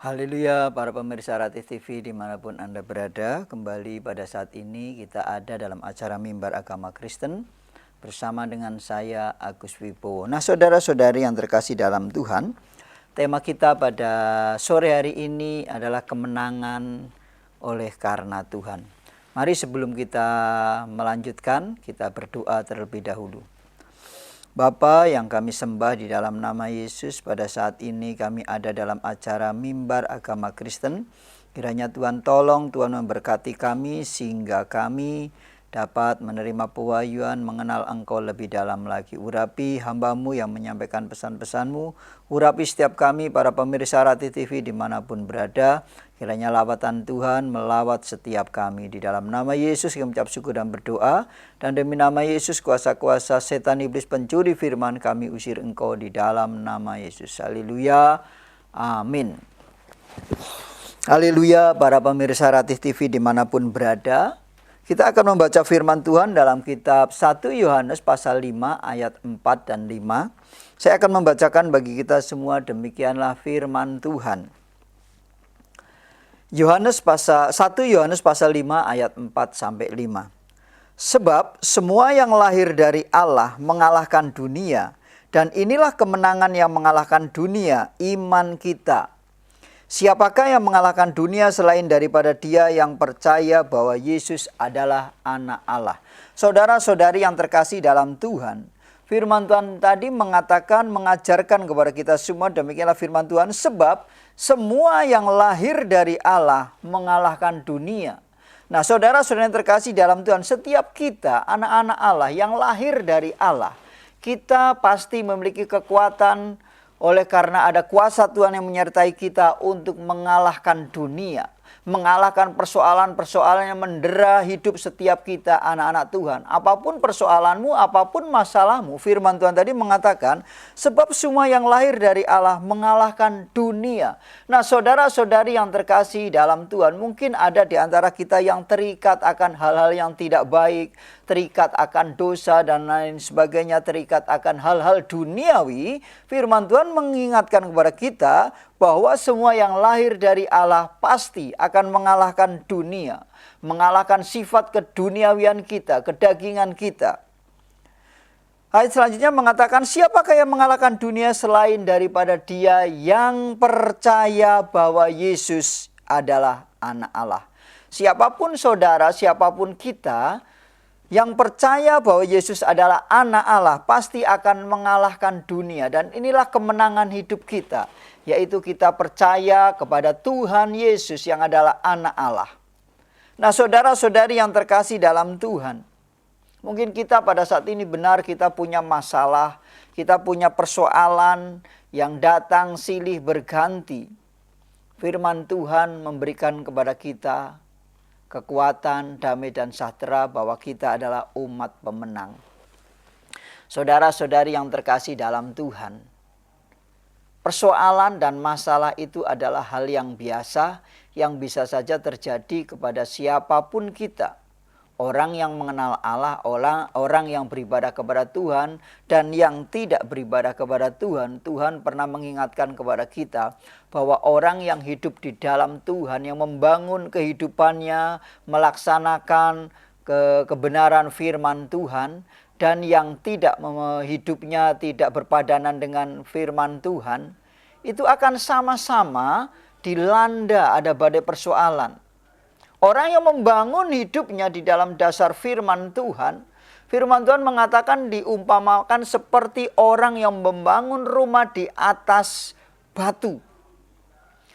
Haleluya, para pemirsa Ratif TV dimanapun Anda berada. Kembali pada saat ini kita ada dalam acara Mimbar Agama Kristen bersama dengan saya Agus Wibowo. Nah, saudara-saudari yang terkasih dalam Tuhan, tema kita pada sore hari ini adalah kemenangan oleh karena Tuhan. Mari sebelum kita melanjutkan, kita berdoa terlebih dahulu. Bapa yang kami sembah di dalam nama Yesus, pada saat ini kami ada dalam acara Mimbar Agama Kristen. Kiranya Tuhan tolong, Tuhan memberkati kami sehingga kami dapat menerima pewahyuan, mengenal Engkau lebih dalam lagi. Urapi hamba-Mu yang menyampaikan pesan-pesan-Mu. Urapi setiap kami para pemirsa Ratif TV dimanapun berada. Kiranya lawatan Tuhan melawat setiap kami. Di dalam nama Yesus kami mengucap syukur dan berdoa. Dan demi nama Yesus kuasa-kuasa setan iblis pencuri firman kami usir Engkau di dalam nama Yesus. Haleluya. Amin. Haleluya, para pemirsa Ratif TV dimanapun berada. Kita akan membaca firman Tuhan dalam kitab 1 Yohanes pasal 5 ayat 4 dan 5. Saya akan membacakan bagi kita semua, demikianlah firman Tuhan. 1 Yohanes pasal 5 ayat 4 sampai 5. Sebab semua yang lahir dari Allah mengalahkan dunia, dan inilah kemenangan yang mengalahkan dunia, iman kita. Siapakah yang mengalahkan dunia selain daripada dia yang percaya bahwa Yesus adalah anak Allah? Saudara-saudari yang terkasih dalam Tuhan, firman Tuhan tadi mengatakan, mengajarkan kepada kita semua, demikianlah firman Tuhan, sebab semua yang lahir dari Allah mengalahkan dunia. Nah, saudara-saudari yang terkasih dalam Tuhan, setiap kita anak-anak Allah yang lahir dari Allah, kita pasti memiliki kekuatan oleh karena ada kuasa Tuhan yang menyertai kita untuk mengalahkan dunia. Mengalahkan persoalan-persoalan yang mendera hidup setiap kita anak-anak Tuhan. Apapun persoalanmu, apapun masalahmu, firman Tuhan tadi mengatakan, sebab semua yang lahir dari Allah mengalahkan dunia. Nah, saudara-saudari yang terkasih dalam Tuhan, mungkin ada di antara kita yang terikat akan hal-hal yang tidak baik, terikat akan dosa dan lain sebagainya, terikat akan hal-hal duniawi. Firman Tuhan mengingatkan kepada kita bahwa semua yang lahir dari Allah pasti akan mengalahkan dunia, mengalahkan sifat keduniawian kita, kedagingan kita. Ayat selanjutnya mengatakan, siapakah yang mengalahkan dunia selain daripada dia yang percaya bahwa Yesus adalah anak Allah. Siapapun saudara, siapapun kita yang percaya bahwa Yesus adalah anak Allah pasti akan mengalahkan dunia. Dan inilah kemenangan hidup kita, yaitu kita percaya kepada Tuhan Yesus yang adalah anak Allah. Nah, saudara-saudari yang terkasih dalam Tuhan, mungkin kita pada saat ini benar kita punya masalah, kita punya persoalan yang datang silih berganti. Firman Tuhan memberikan kepada kita kekuatan, damai dan sejahtera bahwa kita adalah umat pemenang. Saudara-saudari yang terkasih dalam Tuhan, persoalan dan masalah itu adalah hal yang biasa yang bisa saja terjadi kepada siapapun kita. Orang yang mengenal Allah, orang yang beribadah kepada Tuhan, dan yang tidak beribadah kepada Tuhan. Tuhan pernah mengingatkan kepada kita bahwa orang yang hidup di dalam Tuhan, yang membangun kehidupannya, melaksanakan kebenaran firman Tuhan, dan yang tidak hidupnya tidak berpadanan dengan firman Tuhan, itu akan sama-sama dilanda ada badai persoalan. Orang yang membangun hidupnya di dalam dasar firman Tuhan mengatakan diumpamakan seperti orang yang membangun rumah di atas batu.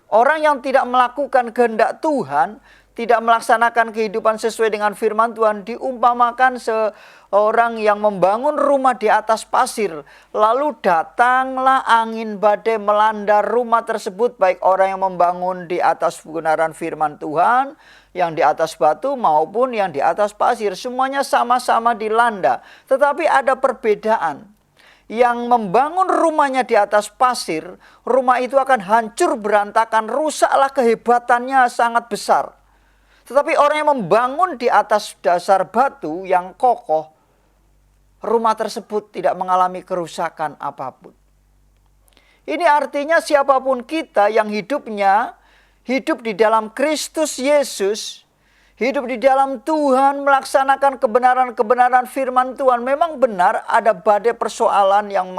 Orang yang tidak melakukan kehendak Tuhan, tidak melaksanakan kehidupan sesuai dengan firman Tuhan, diumpamakan seorang yang membangun rumah di atas pasir. Lalu datanglah angin badai melanda rumah tersebut, baik orang yang membangun di atas kebenaran firman Tuhan, yang di atas batu maupun yang di atas pasir. Semuanya sama-sama dilanda. Tetapi ada perbedaan. Yang membangun rumahnya di atas pasir, rumah itu akan hancur berantakan, rusaklah, kehebatannya sangat besar. Tetapi orang yang membangun di atas dasar batu yang kokoh, rumah tersebut tidak mengalami kerusakan apapun. Ini artinya siapapun kita yang hidupnya hidup di dalam Kristus Yesus, hidup di dalam Tuhan, melaksanakan kebenaran-kebenaran firman Tuhan. Memang benar ada badai persoalan yang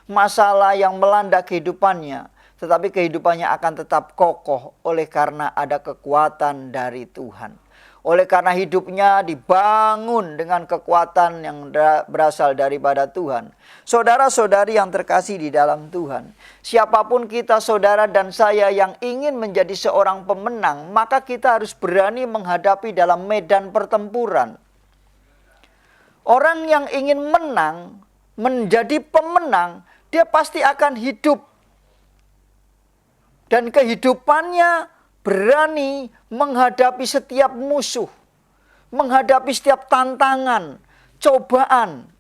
masalah yang melanda kehidupannya. Tetapi kehidupannya akan tetap kokoh oleh karena ada kekuatan dari Tuhan. Oleh karena hidupnya dibangun dengan kekuatan yang berasal daripada Tuhan. Saudara-saudari yang terkasih di dalam Tuhan, siapapun kita, saudara dan saya yang ingin menjadi seorang pemenang, maka kita harus berani menghadapi dalam medan pertempuran. Orang yang ingin menang, menjadi pemenang, dia pasti akan hidup. Dan kehidupannya berani menghadapi setiap musuh, menghadapi setiap tantangan, cobaan.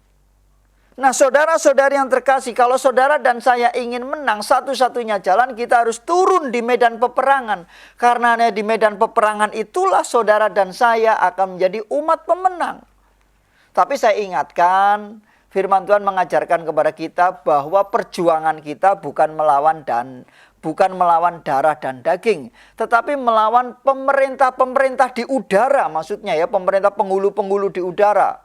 Nah, saudara-saudari yang terkasih, kalau saudara dan saya ingin menang, satu-satunya jalan kita harus turun di medan peperangan. Karena di medan peperangan itulah saudara dan saya akan menjadi umat pemenang. Tapi saya ingatkan, firman Tuhan mengajarkan kepada kita bahwa perjuangan kita bukan melawan darah dan daging, tetapi melawan pemerintah-pemerintah di udara, maksudnya ya, pemerintah penghulu-penghulu di udara,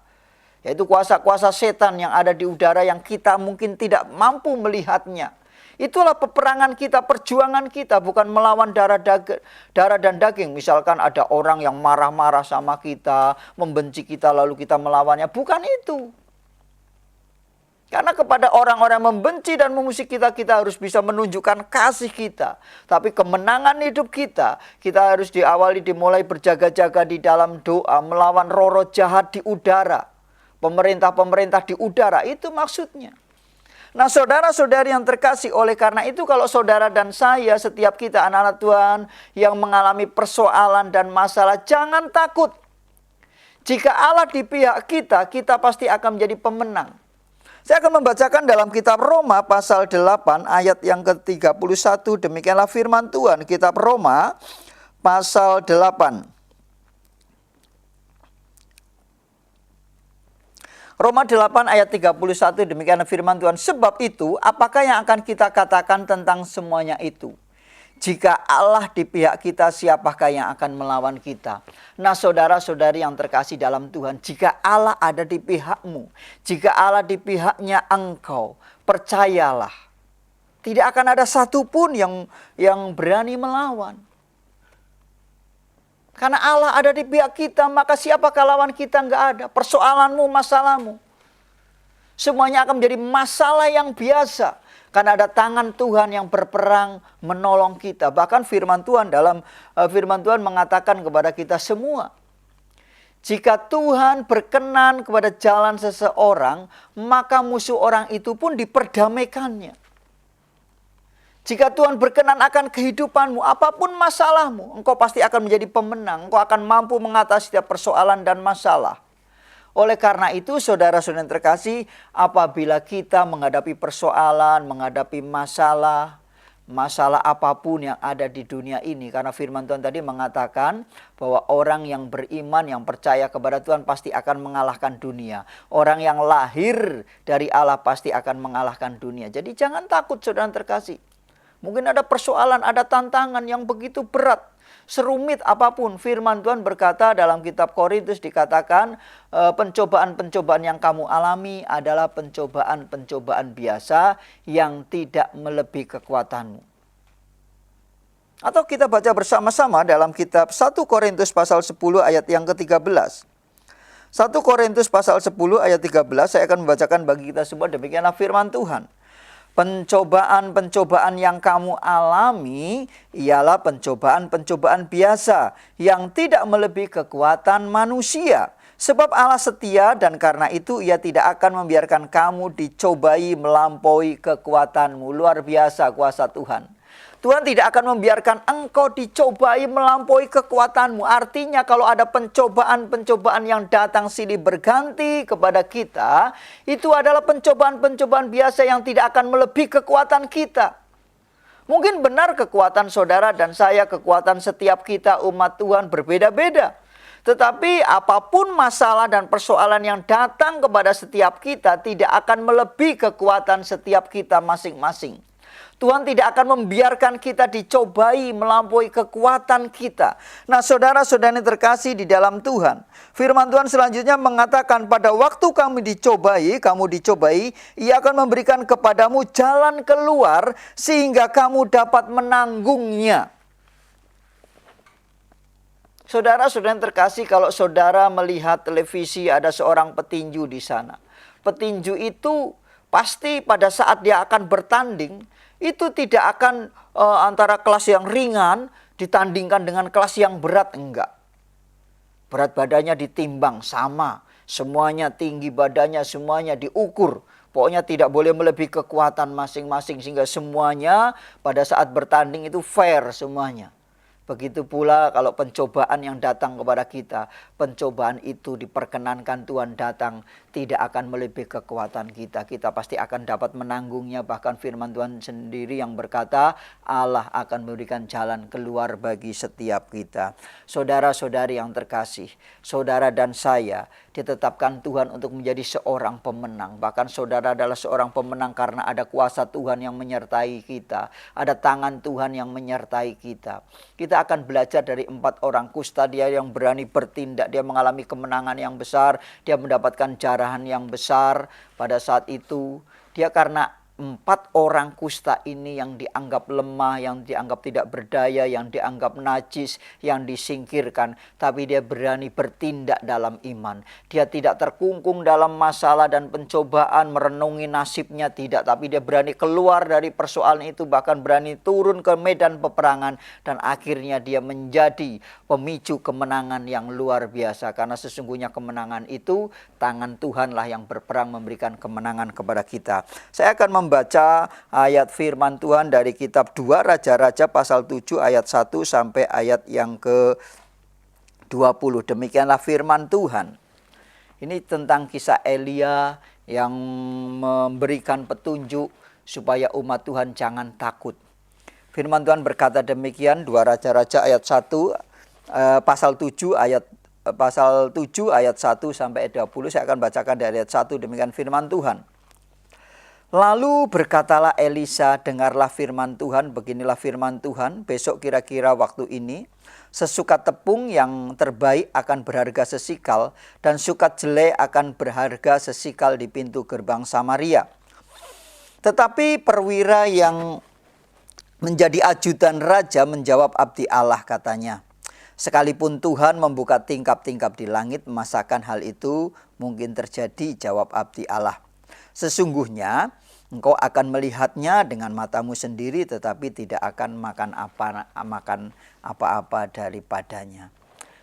yaitu kuasa-kuasa setan yang ada di udara yang kita mungkin tidak mampu melihatnya. Itulah peperangan kita, perjuangan kita, bukan melawan darah dan daging. Misalkan ada orang yang marah-marah sama kita, membenci kita lalu kita melawannya, bukan itu. Karena kepada orang-orang yang membenci dan memusuhi kita, kita harus bisa menunjukkan kasih kita. Tapi kemenangan hidup kita harus dimulai berjaga-jaga di dalam doa, melawan roh-roh jahat di udara. Pemerintah-pemerintah di udara, itu maksudnya. Nah, saudara-saudari yang terkasih, oleh karena itu kalau saudara dan saya, setiap kita anak-anak Tuhan yang mengalami persoalan dan masalah, jangan takut. Jika Allah di pihak kita, kita pasti akan menjadi pemenang. Saya akan membacakan dalam kitab Roma pasal 8 ayat yang ke-31. Demikianlah firman Tuhan. Kitab Roma pasal 8. Roma 8 ayat 31, demikianlah firman Tuhan. Sebab itu, apakah yang akan kita katakan tentang semuanya itu? Jika Allah di pihak kita, siapakah yang akan melawan kita? Nah, saudara-saudari yang terkasih dalam Tuhan, jika Allah ada di pihakmu, jika Allah di pihaknya engkau, percayalah, tidak akan ada satupun yang berani melawan. Karena Allah ada di pihak kita, maka siapakah lawan kita? Enggak ada. Persoalanmu, masalahmu, semuanya akan menjadi masalah yang biasa. Karena ada tangan Tuhan yang berperang menolong kita. Bahkan firman Tuhan mengatakan kepada kita semua, jika Tuhan berkenan kepada jalan seseorang, maka musuh orang itu pun diperdamaikannya. Jika Tuhan berkenan akan kehidupanmu, apapun masalahmu, engkau pasti akan menjadi pemenang. Engkau akan mampu mengatasi setiap persoalan dan masalah. Oleh karena itu, saudara-saudara yang terkasih, apabila kita menghadapi persoalan, menghadapi masalah apapun yang ada di dunia ini. Karena firman Tuhan tadi mengatakan bahwa orang yang beriman, yang percaya kepada Tuhan pasti akan mengalahkan dunia. Orang yang lahir dari Allah pasti akan mengalahkan dunia. Jadi jangan takut, saudara yang terkasih. Mungkin ada persoalan, ada tantangan yang begitu berat. Serumit apapun, firman Tuhan berkata dalam kitab Korintus dikatakan, pencobaan-pencobaan yang kamu alami adalah pencobaan-pencobaan biasa yang tidak melebihi kekuatanmu. Atau kita baca bersama-sama dalam kitab 1 Korintus pasal 10 ayat yang ke-13. 1 Korintus pasal 10 ayat 13, saya akan membacakan bagi kita semua, demikianlah firman Tuhan. Pencobaan-pencobaan yang kamu alami ialah pencobaan-pencobaan biasa yang tidak melebihi kekuatan manusia. Sebab Allah setia dan karena itu Ia tidak akan membiarkan kamu dicobai melampaui kekuatanmu. Luar biasa kuasa Tuhan. Tuhan tidak akan membiarkan engkau dicobai melampaui kekuatanmu. Artinya kalau ada pencobaan-pencobaan yang datang silih berganti kepada kita, itu adalah pencobaan-pencobaan biasa yang tidak akan melebihi kekuatan kita. Mungkin benar kekuatan saudara dan saya, kekuatan setiap kita umat Tuhan berbeda-beda. Tetapi apapun masalah dan persoalan yang datang kepada setiap kita tidak akan melebihi kekuatan setiap kita masing-masing. Tuhan tidak akan membiarkan kita dicobai melampaui kekuatan kita. Nah, saudara-saudari terkasih di dalam Tuhan, firman Tuhan selanjutnya mengatakan, pada waktu kamu dicobai, Ia akan memberikan kepadamu jalan keluar sehingga kamu dapat menanggungnya. Saudara-saudari terkasih, kalau saudara melihat televisi ada seorang petinju di sana. Petinju itu pasti pada saat dia akan bertanding, itu tidak akan antara kelas yang ringan ditandingkan dengan kelas yang berat, enggak. Berat badannya ditimbang sama, semuanya tinggi badannya, semuanya diukur. Pokoknya tidak boleh melebihi kekuatan masing-masing sehingga semuanya pada saat bertanding itu fair semuanya. Begitu pula kalau pencobaan yang datang kepada kita, pencobaan itu diperkenankan Tuhan datang, tidak akan melebihi kekuatan kita. Kita pasti akan dapat menanggungnya. Bahkan firman Tuhan sendiri yang berkata, Allah akan memberikan jalan keluar bagi setiap kita. Saudara-saudari yang terkasih, saudara dan saya ditetapkan Tuhan untuk menjadi seorang pemenang. Bahkan saudara adalah seorang pemenang karena ada kuasa Tuhan yang menyertai kita. Ada tangan Tuhan yang menyertai kita. Kita akan belajar dari 4 orang kusta, dia yang berani bertindak, dia mengalami kemenangan yang besar, dia mendapatkan jarahan yang besar. Pada saat itu dia karena 4 orang kusta ini yang dianggap lemah, yang dianggap tidak berdaya, yang dianggap najis, yang disingkirkan. Tapi dia berani bertindak dalam iman. Dia tidak terkungkung dalam masalah dan pencobaan, merenungi nasibnya, tidak. Tapi dia berani keluar dari persoalan itu, bahkan berani turun ke medan peperangan. Dan akhirnya dia menjadi pemicu kemenangan yang luar biasa. Karena sesungguhnya kemenangan itu, tangan Tuhanlah yang berperang memberikan kemenangan kepada kita. Saya akan membaca ayat firman Tuhan dari kitab 2 Raja-Raja pasal 7 ayat 1 sampai ayat yang ke-20. Demikianlah firman Tuhan. Ini tentang kisah Elia yang memberikan petunjuk supaya umat Tuhan jangan takut. Firman Tuhan berkata demikian, 2 Raja-Raja ayat 1 pasal 7 ayat 1 sampai 20. Saya akan bacakan dari ayat 1. Demikian firman Tuhan. Lalu berkatalah Elisa, dengarlah firman Tuhan, beginilah firman Tuhan, besok kira-kira waktu ini, sesukat tepung yang terbaik akan berharga sesikal, dan sukat jelai akan berharga sesikal di pintu gerbang Samaria. Tetapi perwira yang menjadi ajudan raja menjawab abdi Allah, katanya, sekalipun Tuhan membuka tingkap-tingkap di langit, masakan hal itu mungkin terjadi, jawab abdi Allah. Sesungguhnya engkau akan melihatnya dengan matamu sendiri, tetapi tidak akan makan apa-apa daripadanya.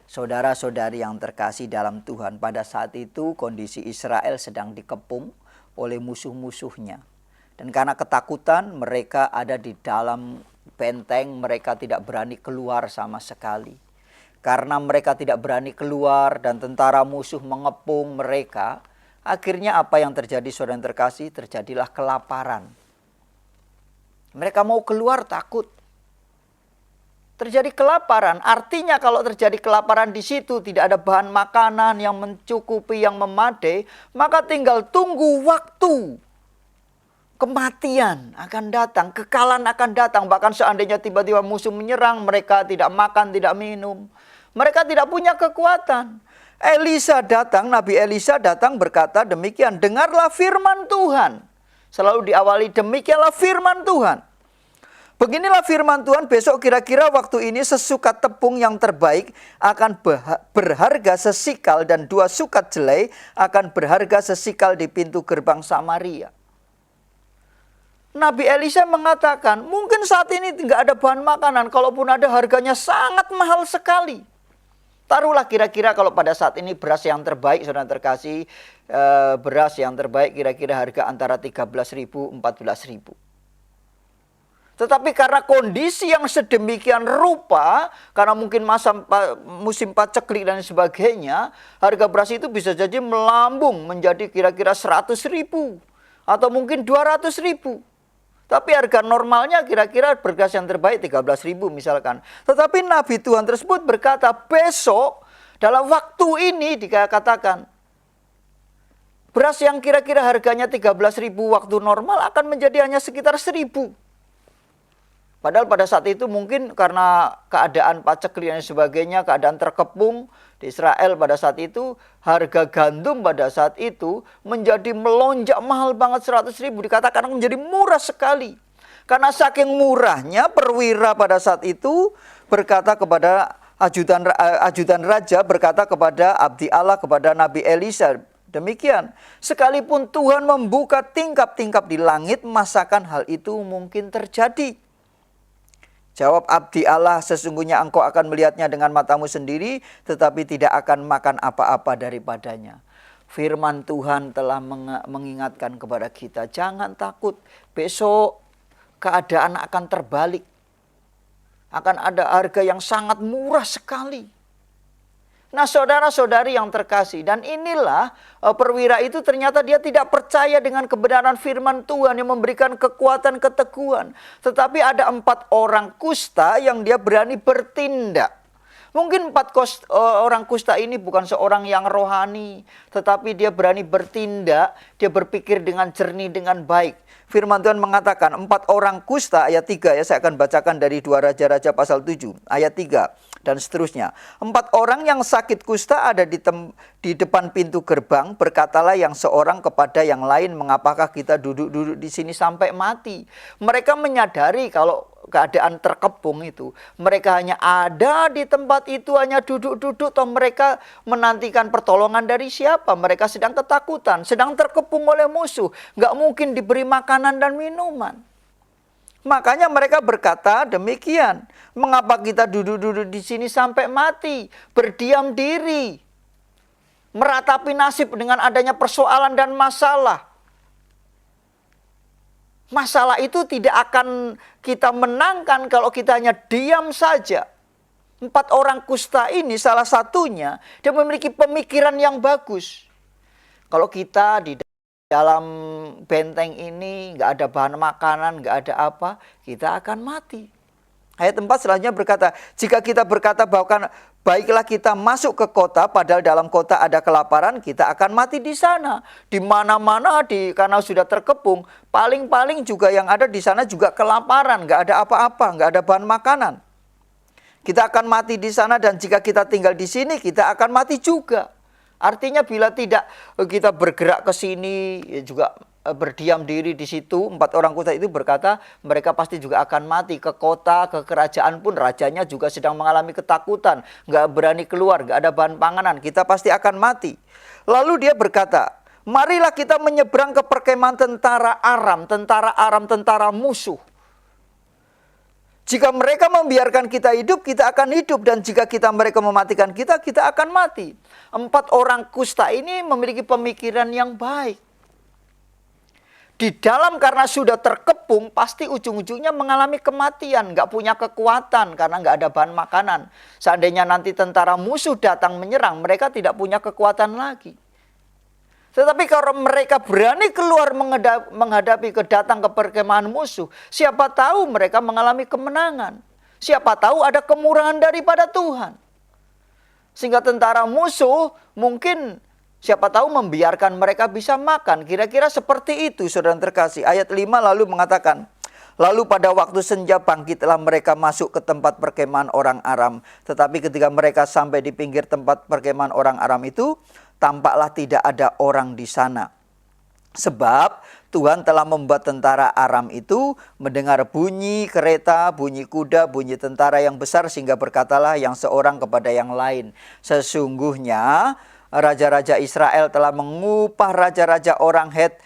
Saudara-saudari yang terkasih dalam Tuhan, pada saat itu kondisi Israel sedang dikepung oleh musuh-musuhnya. Dan karena ketakutan, mereka ada di dalam benteng, mereka tidak berani keluar sama sekali. Karena mereka tidak berani keluar dan tentara musuh mengepung mereka, akhirnya apa yang terjadi, saudara yang terkasih? Terjadilah kelaparan. Mereka mau keluar takut. Terjadi kelaparan, artinya kalau terjadi kelaparan di situ tidak ada bahan makanan yang mencukupi, yang memadai, maka tinggal tunggu waktu. Kematian akan datang, kekalahan akan datang. Bahkan seandainya tiba-tiba musuh menyerang, mereka tidak makan, tidak minum. Mereka tidak punya kekuatan. Elisa datang, Nabi Elisa datang berkata demikian, dengarlah firman Tuhan. Selalu diawali demikianlah firman Tuhan. Beginilah firman Tuhan, besok kira-kira waktu ini sesukat tepung yang terbaik akan berharga sesikal, dan 2 sukat jelai akan berharga sesikal di pintu gerbang Samaria. Nabi Elisa mengatakan, mungkin saat ini tidak ada bahan makanan, kalaupun ada harganya sangat mahal sekali. Taruhlah kira-kira kalau pada saat ini beras yang terbaik, saudara terkasih, beras yang terbaik kira-kira harga antara 13.000, 14.000. Tetapi karena kondisi yang sedemikian rupa, karena mungkin musim paceklik dan sebagainya, harga beras itu bisa jadi melambung menjadi kira-kira 100.000 atau mungkin 200.000. Tapi harga normalnya kira-kira beras yang terbaik 13.000 misalkan. Tetapi Nabi Tuhan tersebut berkata, besok dalam waktu ini dikatakan, beras yang kira-kira harganya 13.000 waktu normal akan menjadi hanya sekitar 1.000. Padahal pada saat itu mungkin karena keadaan paceklik dan sebagainya, keadaan terkepung di Israel pada saat itu, harga gandum pada saat itu menjadi melonjak mahal banget, 100.000, dikatakan menjadi murah sekali. Karena saking murahnya, perwira pada saat itu berkata kepada ajudan raja, berkata kepada abdi Allah, kepada Nabi Elisa, demikian, sekalipun Tuhan membuka tingkap-tingkap di langit, masakan hal itu mungkin terjadi? Jawab abdi Allah, sesungguhnya engkau akan melihatnya dengan matamu sendiri, tetapi tidak akan makan apa-apa daripadanya. Firman Tuhan telah mengingatkan kepada kita, jangan takut, besok keadaan akan terbalik. Akan ada harga yang sangat murah sekali. Nah, saudara-saudari yang terkasih, dan inilah perwira itu ternyata dia tidak percaya dengan kebenaran firman Tuhan yang memberikan kekuatan keteguhan. Tetapi ada 4 orang kusta yang dia berani bertindak. Mungkin 4 orang kusta ini bukan seorang yang rohani, tetapi dia berani bertindak, dia berpikir dengan jernih, dengan baik. Firman Tuhan mengatakan 4 orang kusta, ayat 3 ya, saya akan bacakan dari 2 Raja-Raja pasal 7, ayat 3 dan seterusnya. 4 orang yang sakit kusta ada di depan pintu gerbang, berkatalah yang seorang kepada yang lain, mengapakah kita duduk-duduk di sini sampai mati? Mereka menyadari kalau keadaan terkepung itu, mereka hanya ada di tempat itu, hanya duduk-duduk, toh mereka menantikan pertolongan dari siapa? Mereka sedang ketakutan, sedang terkepung oleh musuh, nggak mungkin diberi makanan dan minuman. Makanya mereka berkata demikian, mengapa kita duduk-duduk di sini sampai mati, berdiam diri, meratapi nasib dengan adanya persoalan dan masalah. Masalah itu tidak akan kita menangkan kalau kita hanya diam saja. 4 orang kusta ini salah satunya, dia memiliki pemikiran yang bagus. Kalau kita di dalam benteng ini nggak ada bahan makanan, nggak ada apa, kita akan mati. Ayat 4 selanjutnya berkata, jika kita berkata bahwa baiklah kita masuk ke kota, padahal dalam kota ada kelaparan, kita akan mati di sana. Di mana-mana karena sudah terkepung, paling-paling juga yang ada di sana juga kelaparan, nggak ada apa-apa, nggak ada bahan makanan. Kita akan mati di sana, dan jika kita tinggal di sini, kita akan mati juga. Artinya bila tidak kita bergerak ke sini, juga berdiam diri di situ, 4 orang kusta itu berkata mereka pasti juga akan mati. Ke kota, ke kerajaan pun rajanya juga sedang mengalami ketakutan, nggak berani keluar, nggak ada bahan panganan, kita pasti akan mati. Lalu dia berkata, marilah kita menyeberang ke perkemahan tentara Aram, tentara musuh. Jika mereka membiarkan kita hidup, kita akan hidup. Dan jika mereka mematikan kita, kita akan mati. 4 orang kusta ini memiliki pemikiran yang baik. Di dalam karena sudah terkepung, pasti ujung-ujungnya mengalami kematian. Nggak punya kekuatan karena nggak ada bahan makanan. Seandainya nanti tentara musuh datang menyerang, mereka tidak punya kekuatan lagi. Tetapi kalau mereka berani keluar menghadapi datang ke perkemahan musuh, siapa tahu mereka mengalami kemenangan. Siapa tahu ada kemurahan daripada Tuhan. Sehingga tentara musuh mungkin siapa tahu membiarkan mereka bisa makan. Kira-kira seperti itu, saudara terkasih. Ayat 5 lalu mengatakan, lalu pada waktu senja bangkitlah mereka masuk ke tempat perkemahan orang Aram. Tetapi ketika mereka sampai di pinggir tempat perkemahan orang Aram itu, tampaklah tidak ada orang di sana. Sebab Tuhan telah membuat tentara Aram itu mendengar bunyi kereta, bunyi kuda, bunyi tentara yang besar, sehingga berkatalah yang seorang kepada yang lain, sesungguhnya raja-raja Israel telah mengupah raja-raja orang Het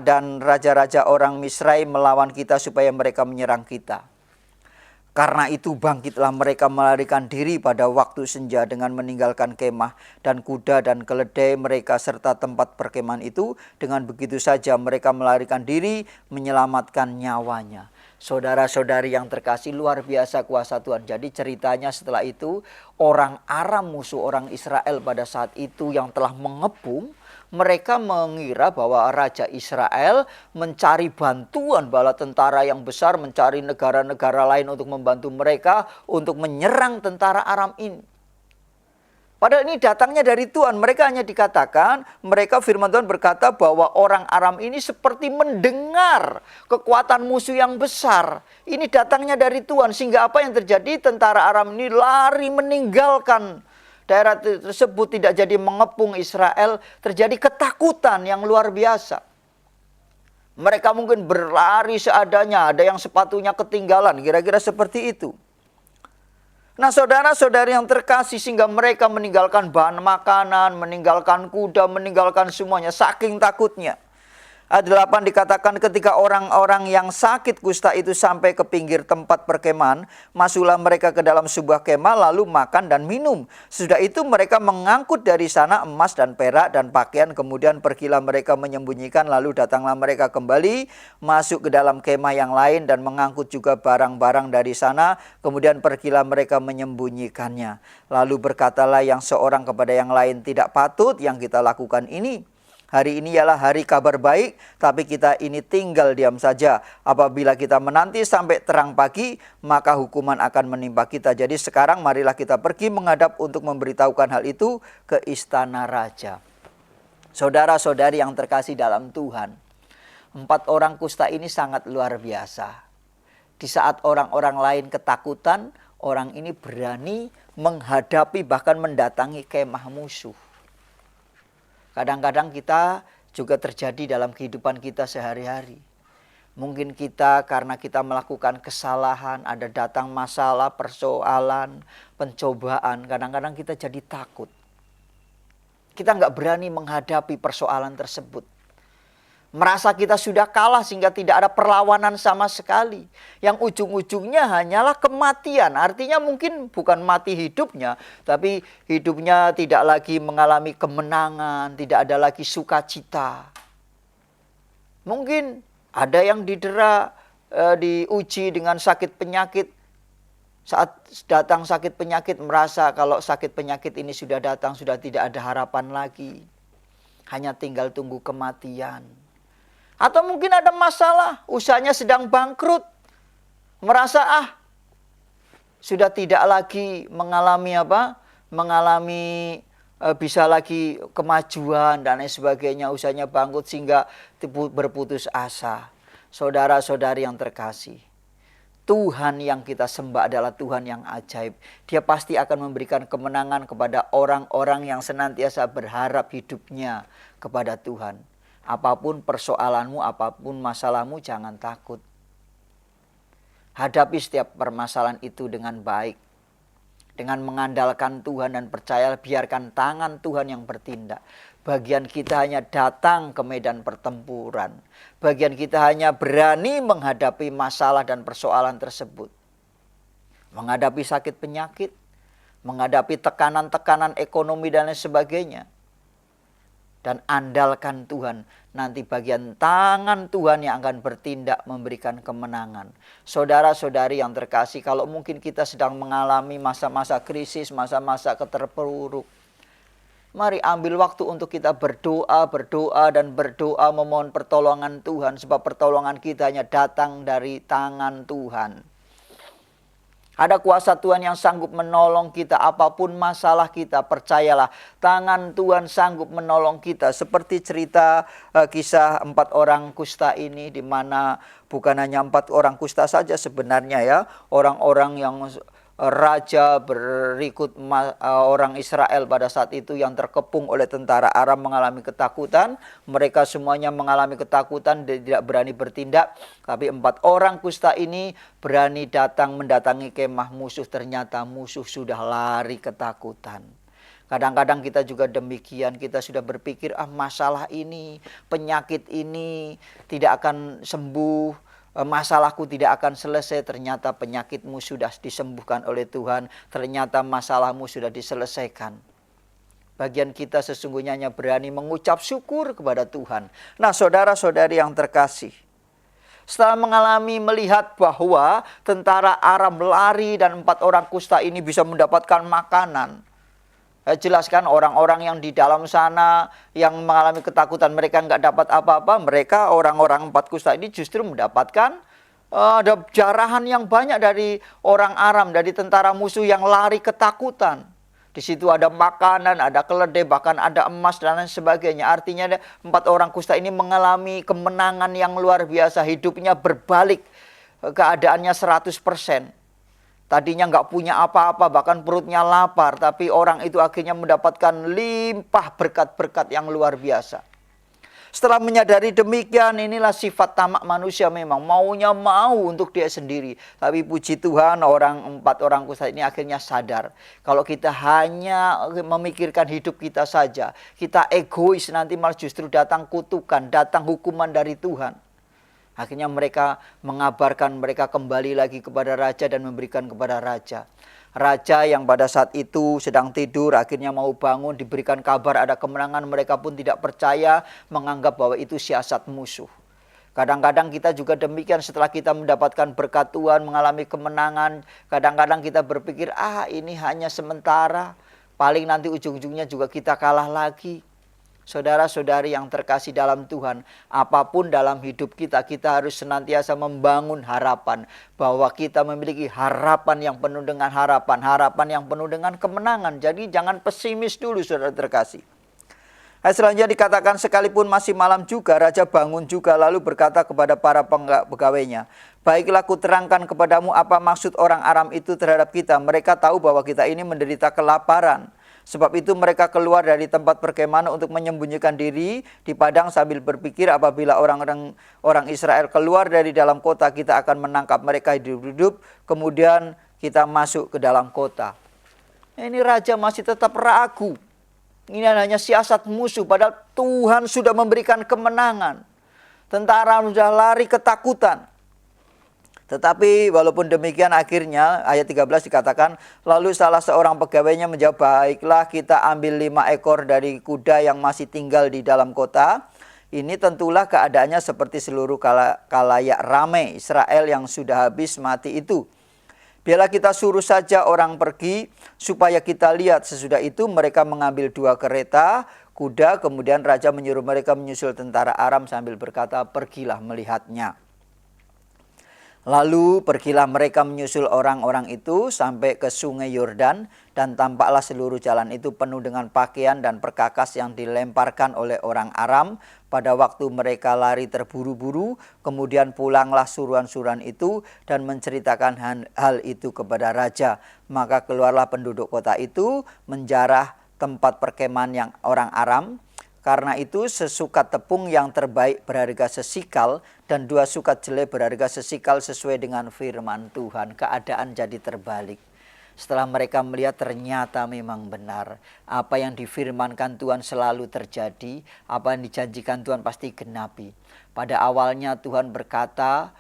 dan raja-raja orang Misraim melawan kita supaya mereka menyerang kita. Karena itu bangkitlah mereka melarikan diri pada waktu senja dengan meninggalkan kemah dan kuda dan keledai mereka serta tempat perkemahan itu. Dengan begitu saja mereka melarikan diri, menyelamatkan nyawanya. Saudara-saudari yang terkasih, luar biasa kuasa Tuhan. Jadi ceritanya setelah itu, orang Aram musuh orang Israel pada saat itu yang telah mengepung, mereka mengira bahwa Raja Israel mencari bantuan bala tentara yang besar, mencari negara-negara lain untuk membantu mereka untuk menyerang tentara Aram ini. Padahal ini datangnya dari Tuhan. Mereka hanya dikatakan, mereka firman Tuhan berkata bahwa orang Aram ini seperti mendengar kekuatan musuh yang besar. Ini datangnya dari Tuhan. Sehingga apa yang terjadi? Tentara Aram ini lari meninggalkan daerah tersebut, tidak jadi mengepung Israel. Terjadi ketakutan yang luar biasa. Mereka mungkin berlari seadanya. Ada yang sepatunya ketinggalan. Kira-kira seperti itu. Nah, saudara-saudari yang terkasih, sehingga mereka meninggalkan bahan makanan, meninggalkan kuda, meninggalkan semuanya, saking takutnya. Ayat 8 dikatakan ketika orang-orang yang sakit kusta itu sampai ke pinggir tempat perkemahan, masuklah mereka ke dalam sebuah kemah lalu makan dan minum. Sesudah itu mereka mengangkut dari sana emas dan perak dan pakaian, kemudian pergilah mereka menyembunyikan, lalu datanglah mereka kembali masuk ke dalam kemah yang lain dan mengangkut juga barang-barang dari sana, kemudian pergilah mereka menyembunyikannya. Lalu berkatalah yang seorang kepada yang lain, tidak patut yang kita lakukan ini. Hari ini ialah hari kabar baik, tapi kita ini tinggal diam saja. Apabila kita menanti sampai terang pagi, maka hukuman akan menimpa kita. Jadi sekarang marilah kita pergi menghadap untuk memberitahukan hal itu ke istana raja. Saudara-saudari yang terkasih dalam Tuhan, 4 orang kusta ini sangat luar biasa. Di saat orang-orang lain ketakutan, orang ini berani menghadapi bahkan mendatangi kemah musuh. Kadang-kadang kita juga terjadi dalam kehidupan kita sehari-hari. Mungkin kita karena kita melakukan kesalahan, ada datang masalah, persoalan, pencobaan. Kadang-kadang kita jadi takut. Kita nggak berani menghadapi persoalan tersebut. Merasa kita sudah kalah sehingga tidak ada perlawanan sama sekali. Yang ujung-ujungnya hanyalah kematian. Artinya mungkin bukan mati hidupnya, tapi hidupnya tidak lagi mengalami kemenangan, tidak ada lagi sukacita. Mungkin ada yang didera, diuji dengan sakit penyakit. Saat datang sakit penyakit merasa kalau sakit penyakit ini sudah datang, sudah tidak ada harapan lagi. Hanya tinggal tunggu kematian. Atau mungkin ada masalah, usahanya sedang bangkrut. Merasa sudah tidak lagi mengalami bisa lagi kemajuan dan lain sebagainya, usahanya bangkrut sehingga berputus asa. Saudara-saudari yang terkasih, Tuhan yang kita sembah adalah Tuhan yang ajaib. Dia pasti akan memberikan kemenangan kepada orang-orang yang senantiasa berharap hidupnya kepada Tuhan. Apapun persoalanmu, apapun masalahmu, jangan takut. Hadapi setiap permasalahan itu dengan baik. Dengan mengandalkan Tuhan dan percaya, biarkan tangan Tuhan yang bertindak. Bagian kita hanya datang ke medan pertempuran. Bagian kita hanya berani menghadapi masalah dan persoalan tersebut. Menghadapi sakit penyakit, menghadapi tekanan-tekanan ekonomi dan lain sebagainya. Dan andalkan Tuhan, nanti bagian tangan Tuhan yang akan bertindak memberikan kemenangan. Saudara-saudari yang terkasih, kalau mungkin kita sedang mengalami masa-masa krisis, masa-masa keterpuruk, mari ambil waktu untuk kita berdoa memohon pertolongan Tuhan. Sebab pertolongan kita hanya datang dari tangan Tuhan. Ada kuasa Tuhan yang sanggup menolong kita apapun masalah kita. Percayalah, tangan Tuhan sanggup menolong kita. Seperti cerita kisah 4 orang kusta ini, di mana bukan hanya 4 orang kusta saja sebenarnya ya. Orang-orang yang raja berikut orang Israel pada saat itu yang terkepung oleh tentara Aram mengalami ketakutan. Mereka semuanya mengalami ketakutan dan tidak berani bertindak. Tapi 4 orang kusta ini berani datang mendatangi kemah musuh. Ternyata musuh sudah lari ketakutan. Kadang-kadang kita juga demikian, kita sudah berpikir masalah ini, penyakit ini tidak akan sembuh. Masalahku tidak akan selesai, ternyata penyakitmu sudah disembuhkan oleh Tuhan. Ternyata masalahmu sudah diselesaikan. Bagian kita sesungguhnya hanya berani mengucap syukur kepada Tuhan. Nah, saudara-saudari yang terkasih, setelah melihat bahwa tentara Aram lari dan 4 orang kusta ini bisa mendapatkan makanan. Jelaskan orang-orang yang di dalam sana yang mengalami ketakutan, mereka nggak dapat apa-apa. Mereka orang-orang 4 kusta ini justru mendapatkan ada jarahan yang banyak dari orang Aram, dari tentara musuh yang lari ketakutan. Di situ ada makanan, ada keledai, bahkan ada emas dan lain sebagainya. Artinya ada 4 orang kusta ini mengalami kemenangan yang luar biasa. Hidupnya berbalik, keadaannya 100%. Tadinya nggak punya apa-apa, bahkan perutnya lapar. Tapi orang itu akhirnya mendapatkan limpah berkat-berkat yang luar biasa. Setelah menyadari demikian, inilah sifat tamak manusia memang. Maunya mau untuk dia sendiri. Tapi puji Tuhan, 4 orang kusta ini akhirnya sadar. Kalau kita hanya memikirkan hidup kita saja, kita egois, nanti malah justru datang kutukan, datang hukuman dari Tuhan. Akhirnya mereka mengabarkan, mereka kembali lagi kepada raja dan memberikan kepada raja. Raja yang pada saat itu sedang tidur akhirnya mau bangun, diberikan kabar ada kemenangan, mereka pun tidak percaya, menganggap bahwa itu siasat musuh. Kadang-kadang kita juga demikian, setelah kita mendapatkan berkat Tuhan, mengalami kemenangan, kadang-kadang kita berpikir, ini hanya sementara, paling nanti ujung-ujungnya juga kita kalah lagi. Saudara-saudari yang terkasih dalam Tuhan, apapun dalam hidup kita, kita harus senantiasa membangun harapan. Bahwa kita memiliki harapan yang penuh dengan harapan. Harapan yang penuh dengan kemenangan. Jadi jangan pesimis dulu, saudara terkasih. Selanjutnya dikatakan, sekalipun masih malam juga, raja bangun juga lalu berkata kepada para pegawainya, baiklah kuterangkan kepadamu apa maksud orang Aram itu terhadap kita. Mereka tahu bahwa kita ini menderita kelaparan. Sebab itu mereka keluar dari tempat perkemahan untuk menyembunyikan diri di padang sambil berpikir, apabila orang Israel keluar dari dalam kota, kita akan menangkap mereka hidup-hidup, kemudian kita masuk ke dalam kota. Ini raja masih tetap ragu. Ini hanya siasat musuh, padahal Tuhan sudah memberikan kemenangan. Tentara sudah lari ketakutan. Tetapi walaupun demikian akhirnya ayat 13 dikatakan, lalu salah seorang pegawainya menjawab, baiklah kita ambil 5 ekor dari kuda yang masih tinggal di dalam kota. Ini tentulah keadaannya seperti seluruh kalayak ramai Israel yang sudah habis mati itu. Biarlah kita suruh saja orang pergi supaya kita lihat. Sesudah itu mereka mengambil 2 kereta kuda, kemudian raja menyuruh mereka menyusul tentara Aram sambil berkata, pergilah melihatnya. Lalu pergilah mereka menyusul orang-orang itu sampai ke sungai Yordan, dan tampaklah seluruh jalan itu penuh dengan pakaian dan perkakas yang dilemparkan oleh orang Aram pada waktu mereka lari terburu-buru. Kemudian pulanglah suruhan-suruhan itu dan menceritakan hal itu kepada raja. Maka keluarlah penduduk kota itu menjarah tempat perkemahan yang orang Aram. Karena itu sesukat tepung yang terbaik berharga sesikal, dan 2 sukat jelai berharga sesikal sesuai dengan firman Tuhan. Keadaan jadi terbalik. Setelah mereka melihat ternyata memang benar. Apa yang difirmankan Tuhan selalu terjadi. Apa yang dijanjikan Tuhan pasti genapi. Pada awalnya Tuhan berkata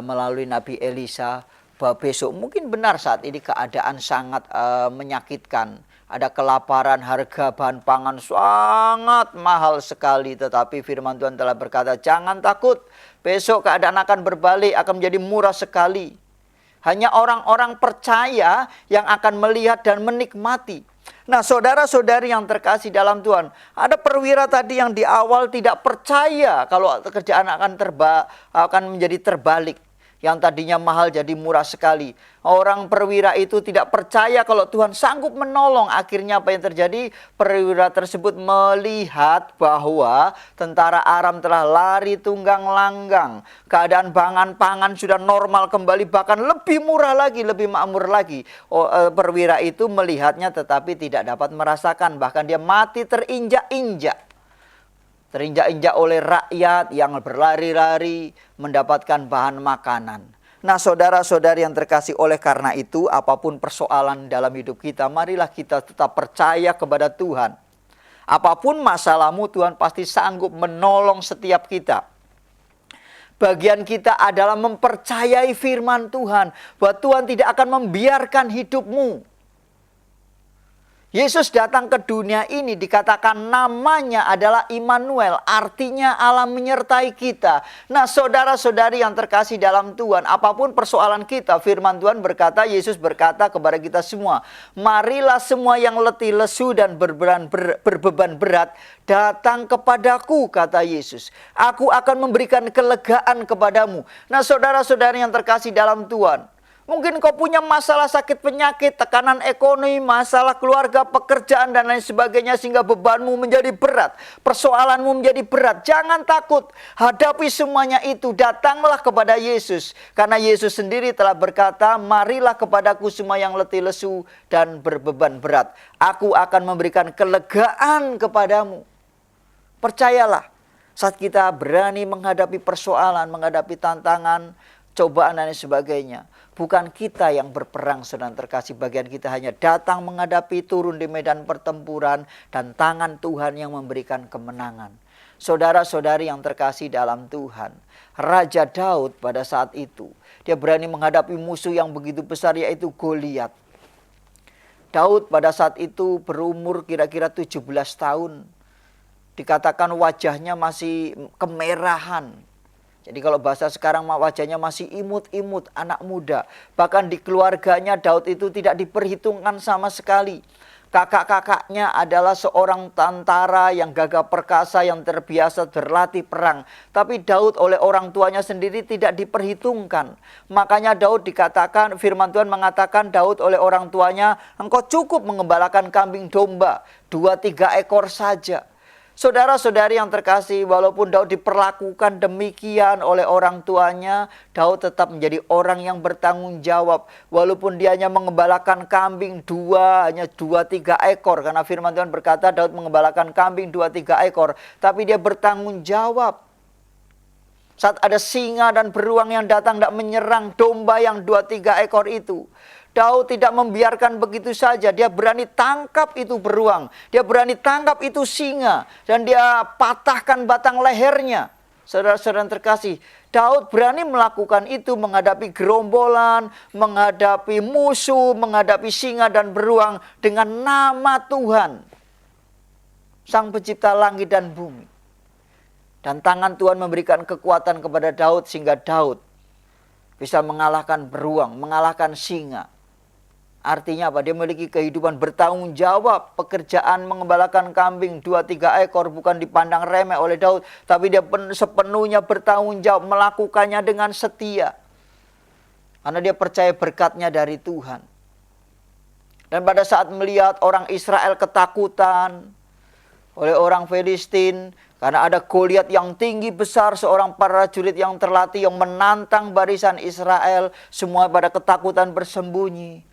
melalui Nabi Elisa bahwa besok mungkin benar saat ini keadaan sangat menyakitkan. Ada kelaparan, harga bahan pangan sangat mahal sekali. Tetapi firman Tuhan telah berkata, jangan takut. Besok keadaan akan berbalik, akan menjadi murah sekali. Hanya orang-orang percaya yang akan melihat dan menikmati. Nah, saudara-saudari yang terkasih dalam Tuhan, ada perwira tadi yang di awal tidak percaya kalau kerjaan akan menjadi terbalik. Yang tadinya mahal jadi murah sekali. Orang perwira itu tidak percaya kalau Tuhan sanggup menolong. Akhirnya apa yang terjadi? Perwira tersebut melihat bahwa tentara Aram telah lari tunggang langgang. Keadaan pangan sudah normal kembali, bahkan lebih murah lagi, lebih makmur lagi. Perwira itu melihatnya tetapi tidak dapat merasakan. Bahkan dia mati terinjak-injak. Terinjak-injak oleh rakyat yang berlari-lari mendapatkan bahan makanan. Nah, saudara-saudari yang terkasih, oleh karena itu apapun persoalan dalam hidup kita, marilah kita tetap percaya kepada Tuhan. Apapun masalahmu, Tuhan pasti sanggup menolong setiap kita. Bagian kita adalah mempercayai firman Tuhan, bahwa Tuhan tidak akan membiarkan hidupmu. Yesus datang ke dunia ini dikatakan namanya adalah Immanuel, artinya Allah menyertai kita. Nah, saudara-saudari yang terkasih dalam Tuhan, apapun persoalan kita, firman Tuhan berkata, Yesus berkata kepada kita semua, marilah semua yang letih, lesu dan berbeban berat, datang kepadaku, kata Yesus. Aku akan memberikan kelegaan kepadamu. Nah, saudara-saudari yang terkasih dalam Tuhan, Mungkin kau punya masalah sakit penyakit, tekanan ekonomi, masalah keluarga, pekerjaan, dan lain sebagainya sehingga bebanmu menjadi berat. Persoalanmu menjadi berat. Jangan takut. Hadapi semuanya itu. Datanglah kepada Yesus. Karena Yesus sendiri telah berkata, marilah kepadaku semua yang letih lesu dan berbeban berat. Aku akan memberikan kelegaan kepadamu. Percayalah. Saat kita berani menghadapi persoalan, menghadapi tantangan, cobaan dan sebagainya. Bukan kita yang berperang, saudara terkasih. Bagian kita hanya datang menghadapi, turun di medan pertempuran, dan tangan Tuhan yang memberikan kemenangan. Saudara-saudari yang terkasih dalam Tuhan, Raja Daud pada saat itu, dia berani menghadapi musuh yang begitu besar, yaitu Goliat. Daud pada saat itu berumur kira-kira 17 tahun. Dikatakan wajahnya masih kemerahan. Jadi kalau bahasa sekarang wajahnya masih imut-imut, anak muda. Bahkan di keluarganya Daud itu tidak diperhitungkan sama sekali. Kakak-kakaknya adalah seorang tentara yang gagah perkasa, yang terbiasa berlatih perang. Tapi Daud oleh orang tuanya sendiri tidak diperhitungkan. Makanya Daud dikatakan, firman Tuhan mengatakan Daud oleh orang tuanya, engkau cukup mengembalakan kambing domba, 2-3 ekor saja. Saudara-saudari yang terkasih, walaupun Daud diperlakukan demikian oleh orang tuanya, Daud tetap menjadi orang yang bertanggung jawab. Walaupun dia hanya mengembalakan kambing hanya 2-3 ekor. Karena firman Tuhan berkata Daud mengembalakan kambing 2-3 ekor. Tapi dia bertanggung jawab. Saat ada singa dan beruang yang datang tidak menyerang domba yang 2-3 ekor itu, Daud tidak membiarkan begitu saja. Dia berani tangkap itu beruang. Dia berani tangkap itu singa. Dan dia patahkan batang lehernya. Saudara-saudara terkasih, Daud berani melakukan itu menghadapi gerombolan, menghadapi musuh, menghadapi singa dan beruang dengan nama Tuhan, Sang Pencipta langit dan bumi. Dan tangan Tuhan memberikan kekuatan kepada Daud sehingga Daud bisa mengalahkan beruang, mengalahkan singa. Artinya apa? Dia memiliki kehidupan bertanggung jawab. Pekerjaan mengembalakan kambing 2-3 ekor bukan dipandang remeh oleh Daud. Tapi dia sepenuhnya bertanggung jawab, melakukannya dengan setia. Karena dia percaya berkatnya dari Tuhan. Dan pada saat melihat orang Israel ketakutan oleh orang Filistin, karena ada Goliat yang tinggi besar, seorang prajurit yang terlatih yang menantang barisan Israel, semua pada ketakutan bersembunyi.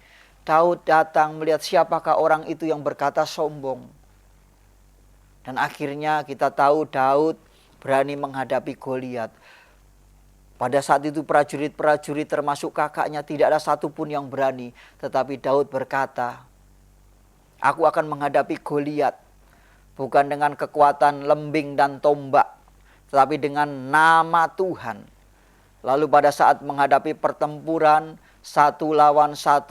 Daud datang melihat siapakah orang itu yang berkata sombong. Dan akhirnya kita tahu Daud berani menghadapi Goliat. Pada saat itu prajurit-prajurit termasuk kakaknya tidak ada satupun yang berani. Tetapi Daud berkata, aku akan menghadapi Goliat. Bukan dengan kekuatan lembing dan tombak, tetapi dengan nama Tuhan. Lalu pada saat menghadapi pertempuran 1 lawan 1,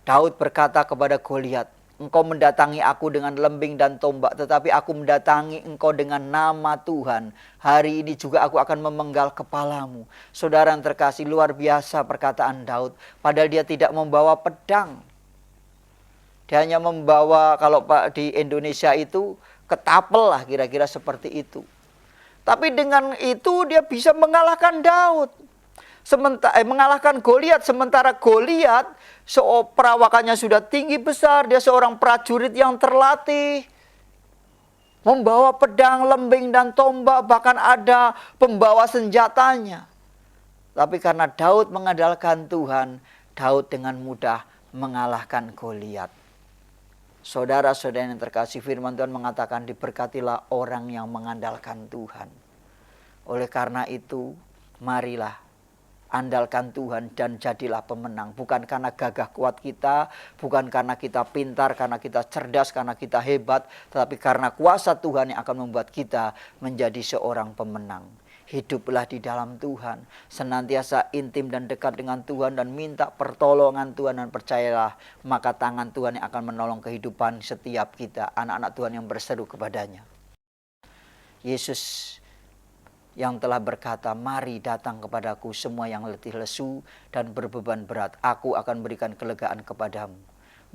Daud berkata kepada Goliat, engkau mendatangi aku dengan lembing dan tombak, tetapi aku mendatangi engkau dengan nama Tuhan. Hari ini juga aku akan memenggal kepalamu. Saudara yang terkasih, luar biasa perkataan Daud. Padahal dia tidak membawa pedang. Dia hanya membawa, kalau di Indonesia itu, ketapel lah kira-kira seperti itu. Tapi dengan itu dia bisa mengalahkan Daud. Mengalahkan Goliat. Sementara Goliat perawakannya sudah tinggi besar. Dia seorang prajurit yang terlatih. Membawa pedang, lembing dan tombak. Bahkan ada pembawa senjatanya. Tapi karena Daud mengandalkan Tuhan, Daud dengan mudah mengalahkan Goliat. Saudara-saudara yang terkasih, firman Tuhan mengatakan diberkatilah orang yang mengandalkan Tuhan. Oleh karena itu, marilah andalkan Tuhan dan jadilah pemenang. Bukan karena gagah kuat kita, bukan karena kita pintar, karena kita cerdas, karena kita hebat, tetapi karena kuasa Tuhan yang akan membuat kita menjadi seorang pemenang. Hiduplah di dalam Tuhan, senantiasa intim dan dekat dengan Tuhan dan minta pertolongan Tuhan, dan percayalah maka tangan Tuhan yang akan menolong kehidupan setiap kita, anak-anak Tuhan yang berseru kepadanya. Yesus yang telah berkata, mari datang kepadaku semua yang letih lesu dan berbeban berat, aku akan berikan kelegaan kepadamu.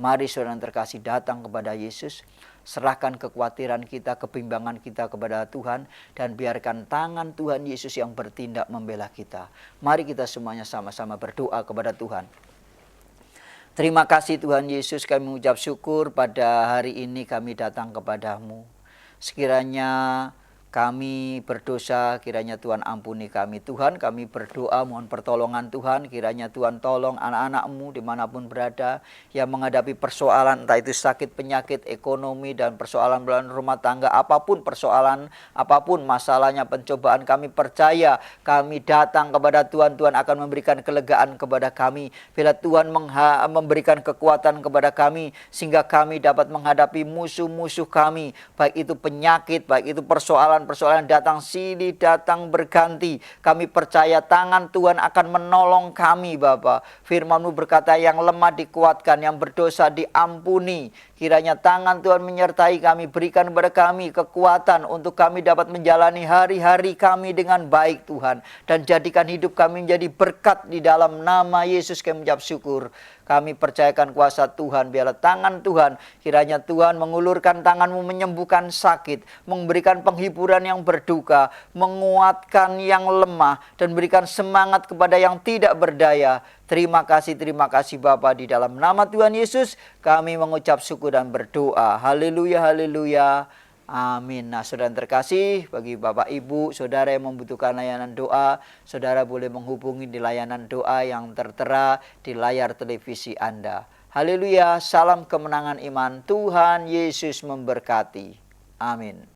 Mari saudara yang terkasih datang kepada Yesus. Serahkan kekhawatiran kita, kebimbangan kita kepada Tuhan. Dan biarkan tangan Tuhan Yesus yang bertindak membela kita. Mari kita semuanya sama-sama berdoa kepada Tuhan. Terima kasih Tuhan Yesus, kami mengucap syukur pada hari ini kami datang kepadamu. Sekiranya kami berdosa, kiranya Tuhan ampuni kami. Tuhan, kami berdoa mohon pertolongan Tuhan. Kiranya Tuhan tolong anak-anak-Mu dimanapun berada yang menghadapi persoalan, entah itu sakit, penyakit, ekonomi, dan persoalan rumah tangga. Apapun persoalan, apapun masalahnya, pencobaan, kami percaya kami datang kepada Tuhan. Tuhan akan memberikan kelegaan kepada kami. Bila Tuhan memberikan kekuatan kepada kami, sehingga kami dapat menghadapi musuh-musuh kami. Baik itu penyakit, baik itu persoalan datang silih datang berganti. Kami percaya tangan Tuhan akan menolong kami Bapa. Firman-Mu berkata yang lemah dikuatkan, yang berdosa diampuni. Kiranya tangan Tuhan menyertai kami, berikan kepada kami kekuatan untuk kami dapat menjalani hari-hari kami dengan baik Tuhan. Dan jadikan hidup kami menjadi berkat di dalam nama Yesus kami mengucap syukur. Kami percayakan kuasa Tuhan, biarlah tangan Tuhan, kiranya Tuhan mengulurkan tangan-Mu menyembuhkan sakit, memberikan penghiburan yang berduka, menguatkan yang lemah, dan berikan semangat kepada yang tidak berdaya. Terima kasih Bapa, di dalam nama Tuhan Yesus kami mengucap syukur dan berdoa. Haleluya, haleluya. Amin. Nah, saudara yang terkasih, bagi Bapak Ibu, saudara yang membutuhkan layanan doa, saudara boleh menghubungi di layanan doa yang tertera di layar televisi Anda. Haleluya, salam kemenangan iman. Tuhan Yesus memberkati. Amin.